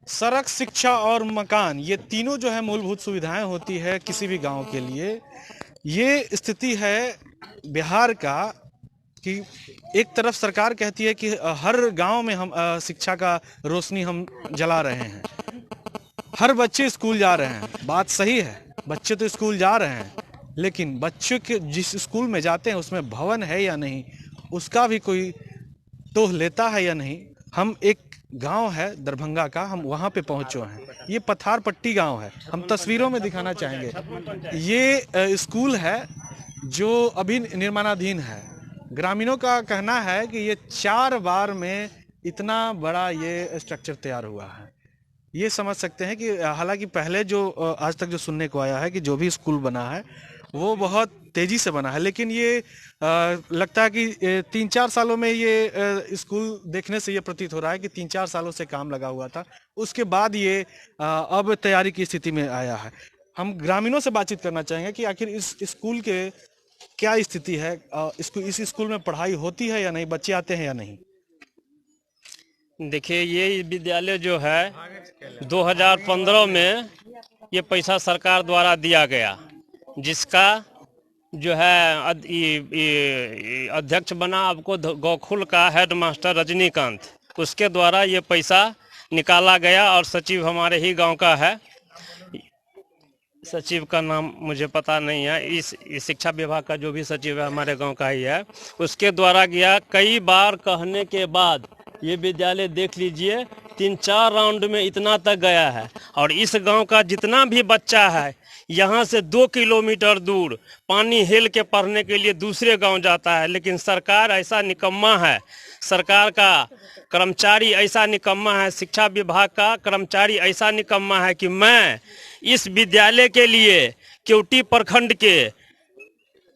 सड़क, शिक्षा और मकान, ये तीनों जो है मूलभूत सुविधाएं होती है किसी भी गांव के लिए। ये स्थिति है बिहार का कि एक तरफ सरकार कहती है कि हर गांव में हम शिक्षा का रोशनी हम जला रहे हैं, हर बच्चे स्कूल जा रहे हैं। बात सही है, बच्चे तो स्कूल जा रहे हैं, लेकिन बच्चों के जिस स्कूल में जाते हैं उसमें भवन है या नहीं, उसका भी कोई टोह लेता है या नहीं। हम एक गांव है दरभंगा का, हम वहां पे पहुंचे हैं। ये पथार पट्टी गांव है, हम तस्वीरों में दिखाना चाहेंगे। ये स्कूल है जो अभी निर्माणाधीन है। ग्रामीणों का कहना है कि ये 4 बार में इतना बड़ा ये स्ट्रक्चर तैयार हुआ है। ये समझ सकते हैं कि हालांकि पहले जो आज तक जो सुनने को आया है कि जो भी स्कूल बना है वो बहुत तेजी से बना है, लेकिन ये लगता है कि 3-4 सालों में ये स्कूल देखने से ये प्रतीत हो रहा है कि 3-4 सालों से काम लगा हुआ था, उसके बाद ये अब तैयारी की स्थिति में आया है। हम ग्रामीणों से बातचीत करना चाहेंगे कि आखिर इस स्कूल के क्या स्थिति है, इस स्कूल में पढ़ाई होती है या नहीं, बच्चे आते हैं या नहीं। देखिए, ये विद्यालय जो है 2015 में ये पैसा सरकार द्वारा दिया गया, जिसका जो है अध्यक्ष बना आपको गोकुल का हेडमास्टर रजनीकांत, उसके द्वारा ये पैसा निकाला गया। और सचिव हमारे ही गांव का है, सचिव का नाम मुझे पता नहीं है, इस शिक्षा विभाग का जो भी सचिव है हमारे गांव का ही है, उसके द्वारा गया। कई बार कहने के बाद ये विद्यालय देख लीजिए 3-4 राउंड में इतना तक गया है। और इस गांव का जितना भी बच्चा है, यहाँ से 2 किलोमीटर दूर पानी हेल के पढ़ने के लिए दूसरे गांव जाता है। लेकिन सरकार ऐसा निकम्मा है, सरकार का कर्मचारी ऐसा निकम्मा है, शिक्षा विभाग का कर्मचारी ऐसा निकम्मा है कि मैं इस विद्यालय के लिए केवटी प्रखंड के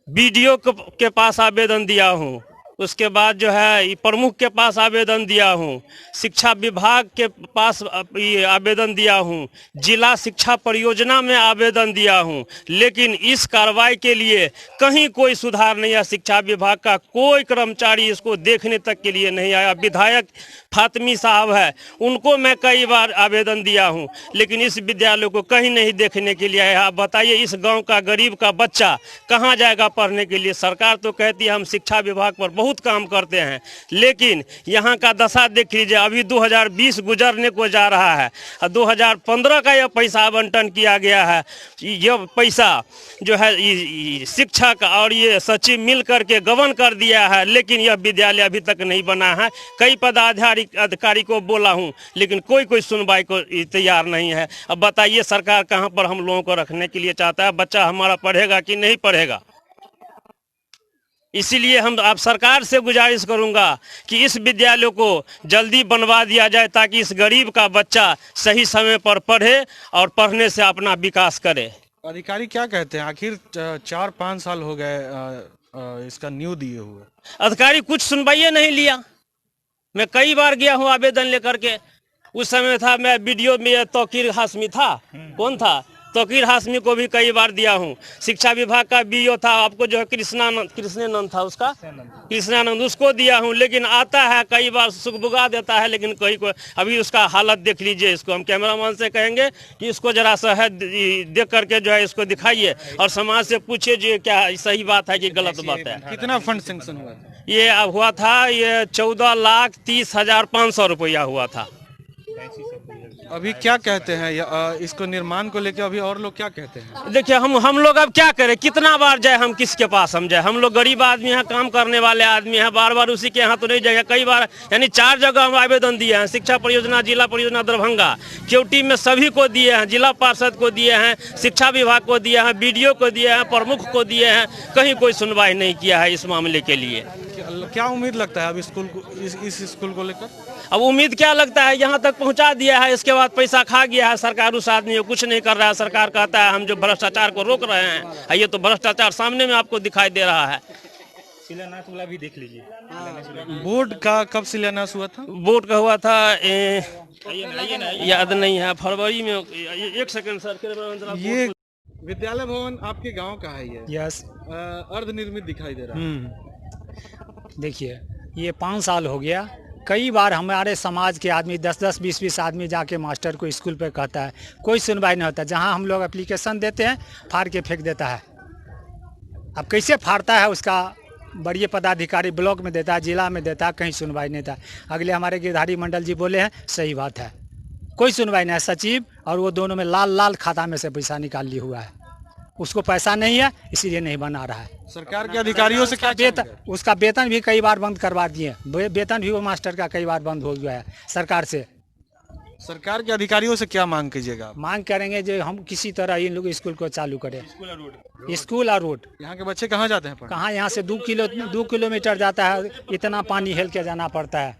बीडीओ के पास आवेदन दिया हूँ, उसके बाद जो है प्रमुख के पास आवेदन दिया हूँ, शिक्षा विभाग के पास आवेदन दिया हूँ, जिला शिक्षा परियोजना में आवेदन दिया हूँ, लेकिन इस कार्रवाई के लिए कहीं कोई सुधार नहीं है। शिक्षा विभाग का कोई कर्मचारी इसको देखने तक के लिए नहीं आया। विधायक फातमी साहब है, उनको मैं कई बार आवेदन दिया हूँ, लेकिन इस विद्यालय को कहीं नहीं देखने के लिए आया। आप बताइए, इस गाँव का गरीब का बच्चा कहाँ जाएगा पढ़ने के लिए। सरकार तो कहती है हम शिक्षा विभाग पर बहुत काम करते हैं, लेकिन यहाँ का दशा देख लीजिए। अभी 2020 गुजरने को जा रहा है और 2015 का यह पैसा आवंटन किया गया है। यह पैसा जो है शिक्षक और ये सचिव मिल करके गबन कर दिया है, लेकिन यह विद्यालय अभी तक नहीं बना है। कई पदाधिकारी को बोला हूँ, लेकिन कोई सुनवाई को तैयार नहीं है। अब बताइए सरकार कहाँ पर हम लोगों को रखने के लिए चाहता है, बच्चा हमारा पढ़ेगा कि नहीं पढ़ेगा। इसीलिए हम आप सरकार से गुजारिश करूंगा कि इस विद्यालय को जल्दी बनवा दिया जाए, ताकि इस गरीब का बच्चा सही समय पर पढ़े और पढ़ने से अपना विकास करे। अधिकारी क्या कहते हैं, आखिर 4-5 साल हो गए इसका न्यू दिए हुए, अधिकारी कुछ सुनवाई नहीं लिया। मैं कई बार गया हूँ आवेदन लेकर के, उस समय था मैं वीडियो में तौकीर हाशमी था, कौन था, तौकीर हाशमी को भी कई बार दिया हूँ। शिक्षा विभाग का बीओ था आपको जो है कृष्णानंद था, उसका कृष्णानंद, उसको दिया हूँ। लेकिन आता है कई बार सुखबुगा देता है, लेकिन कोई को अभी उसका हालत देख लीजिए। इसको हम कैमरामैन से कहेंगे कि इसको जरा सा है देख करके जो है इसको दिखाइए और समाज से पूछिए जो क्या सही बात है कि गलत बात है। कितना फंड सेंक्शन हुआ था? ये हुआ था, ये 14,30,500 रुपया हुआ था। अभी क्या कहते हैं इसको निर्माण को लेकर, अभी और लोग क्या कहते हैं? देखिए, हम लोग अब क्या करें, कितना बार जाए, हम किसके पास हम जाए। हम लोग गरीब आदमी हैं, काम करने वाले आदमी हैं, बार बार उसी के यहाँ तो नहीं जाएगा। कई बार यानी 4 जगह हम आवेदन दिए हैं, शिक्षा परियोजना, जिला परियोजना दरभंगा, केवटी में सभी को दिए हैं, जिला पार्षद को दिए हैं, शिक्षा विभाग को दिए हैं, बीडीओ को दिए हैं, प्रमुख को दिए हैं, कहीं कोई सुनवाई नहीं किया है इस मामले के लिए। क्या उम्मीद लगता है अब स्कूल को, इस स्कूल को लेकर? अब उम्मीद क्या लगता है, यहाँ तक पहुँचा दिया है, इसके बाद पैसा खा गया है सरकार, उस आदमी को कुछ नहीं कर रहा है। सरकार कहता है हम जो भ्रष्टाचार को रोक रहे हैं, ये तो भ्रष्टाचार सामने में आपको दिखाई दे रहा है। शिलान्यास वाला भी देख लीजिए। बोर्ड का कब शिलान्यास हुआ था? बोर्ड का हुआ था याद नहीं है, फरवरी में। एक सेकंड सर, ये विद्यालय भवन आपके गांव का है? ये यस, अर्धनिर्मित दिखाई दे रहा है। देखिए ये 5 साल हो गया, कई बार हमारे समाज के आदमी 10-10, 20-20 आदमी जाके मास्टर को स्कूल पे कहता है, कोई सुनवाई नहीं होता। जहाँ हम लोग एप्लीकेशन देते हैं, फाड़ के फेंक देता है। अब कैसे फाड़ता है उसका बड़े पदाधिकारी ब्लॉक में देता है, जिला में देता है, कहीं सुनवाई नहीं था। अगले हमारे गिरधारी मंडल जी बोले हैं, सही बात है, कोई सुनवाई नहीं है। सचिव और वो दोनों में लाल खाता में से पैसा निकाल लिया हुआ है, उसको पैसा नहीं है इसीलिए नहीं बना रहा है। सरकार के अधिकारियों से क्या उसका वेतन भी कई बार बंद करवा दिए, वेतन भी वो मास्टर का कई बार बंद हो गया है सरकार से। सरकार के अधिकारियों से क्या मांग कीजिएगा? मांग करेंगे जो हम किसी तरह इन लोग स्कूल को चालू करें, स्कूल और रोड। यहाँ के बच्चे कहाँ जाते हैं पढ़ने? कहाँ, यहाँ से 2 किलोमीटर जाता है, इतना पानी हेल के जाना पड़ता है,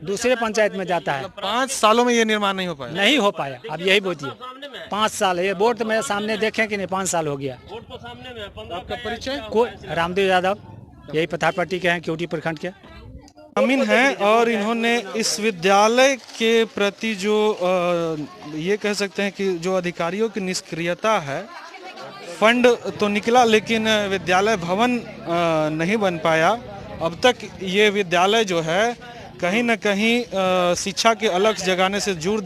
दूसरे पंचायत में जाता है। 5 सालों में ये निर्माण नहीं हो पाया? नहीं हो पाया। अब यही बोलिए 5 साल है, ये बोर्ड तो मेरे सामने देखें कि नहीं 5 साल हो गया। आपका परिचय? रामदेव यादव, यही पथारपट्टी के हैं, केवटी प्रखंड के अमीन हैं। और इन्होंने इस विद्यालय के प्रति जो ये कह सकते हैं कि जो अधिकारियों की निष्क्रियता है, फंड तो निकला लेकिन विद्यालय भवन नहीं बन पाया। अब तक ये विद्यालय जो है कहीं न कहीं शिक्षा के अलग जगाने से दूर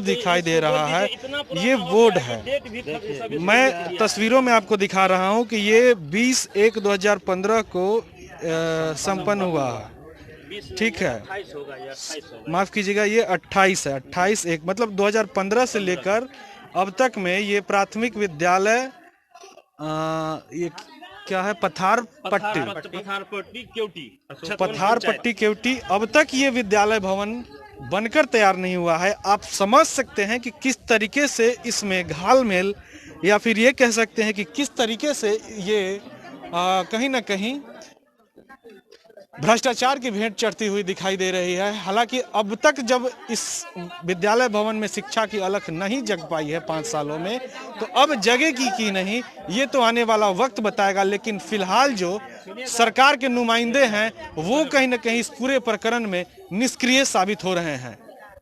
दिखाई दे रहा है। ये बोर्ड है, मैं तस्वीरों में आपको दिखा रहा हूँ कि ये 20/1/2015 को संपन्न हुआ है, ठीक है, माफ कीजिएगा, ये 28 है, 28/1 मतलब 2015 से लेकर अब तक में ये प्राथमिक विद्यालय ये क्या है, पथारपट्टी केवटी, अब तक ये विद्यालय भवन बनकर तैयार नहीं हुआ है। आप समझ सकते हैं कि किस तरीके से इसमें घालमेल या फिर ये कह सकते हैं कि किस तरीके से ये कहीं ना कहीं भ्रष्टाचार की भेंट चढ़ती हुई दिखाई दे रही है। हालांकि अब तक जब इस विद्यालय भवन में शिक्षा की अलख नहीं जग पाई है 5 सालों में, तो अब जगेगी कि नहीं ये तो आने वाला वक्त बताएगा। लेकिन फिलहाल जो सरकार के नुमाइंदे हैं वो कहीं ना कहीं इस पूरे प्रकरण में निष्क्रिय साबित हो रहे हैं।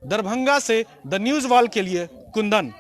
दरभंगा से द न्यूज़ वॉल के लिए कुंदन।